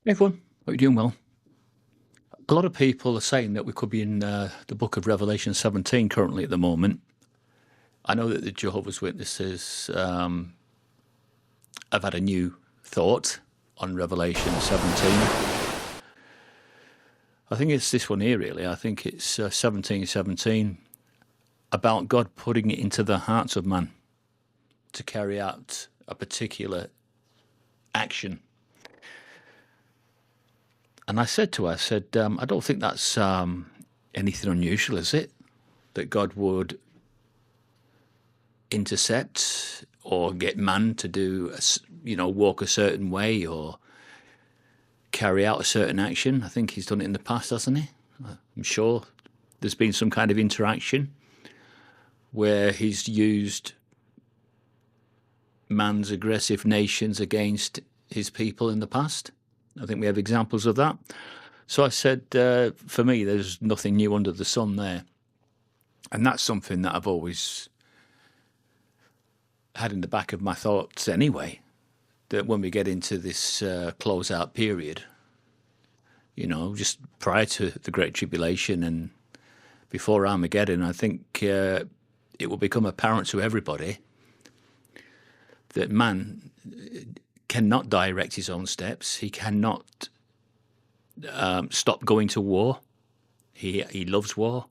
Hey everyone, hope you're doing well. A lot of people are saying that we could be in the book of Revelation 17 currently at the moment. I know that the Jehovah's Witnesses have had a new thought on Revelation 17. I think it's this one here, really. I think it's 17:17 about God putting it into the hearts of man to carry out a particular action. And I said to her, I don't think that's anything unusual, is it? That God would intercept or get man to do, walk a certain way or carry out a certain action. I think he's done it in the past, hasn't he? I'm sure there's been some kind of interaction where he's used man's aggressive nations against his people in the past. I think we have examples of that. So I said, for me, there's nothing new under the sun there. And that's something that I've always had in the back of my thoughts anyway, that when we get into this closeout period, just prior to the Great Tribulation and before Armageddon, I think it will become apparent to everybody that man cannot direct his own steps. He cannot stop going to war. He loves war.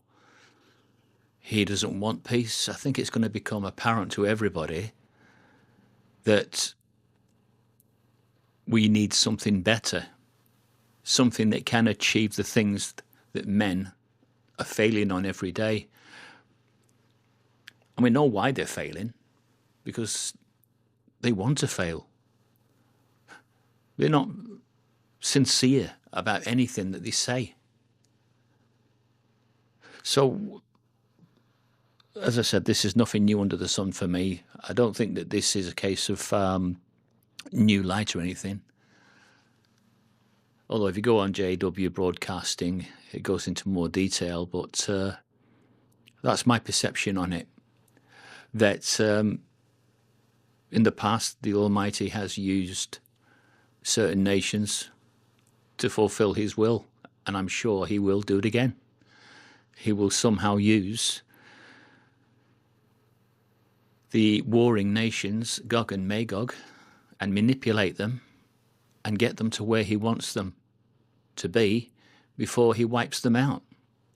He doesn't want peace. I think it's going to become apparent to everybody that we need something better, something that can achieve the things that men are failing on every day. And we know why they're failing, because they want to fail. They're not sincere about anything that they say. So, as I said, this is nothing new under the sun for me. I don't think that this is a case of new light or anything. Although if you go on JW Broadcasting, it goes into more detail, but that's my perception on it. That in the past, the Almighty has used certain nations to fulfill his will, and I'm sure he will do it again. He will somehow use the warring nations, Gog and Magog, and manipulate them and get them to where he wants them to be before he wipes them out.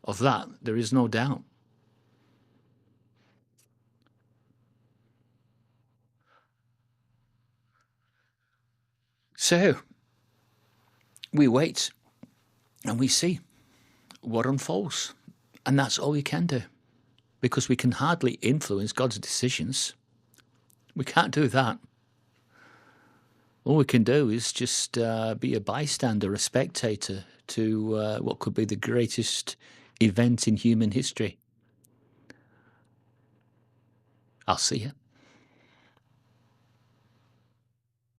Of that, there is no doubt. So, we wait and we see what unfolds. And that's all we can do, because we can hardly influence God's decisions. We can't do that. All we can do is just be a bystander, a spectator to what could be the greatest event in human history. I'll see you.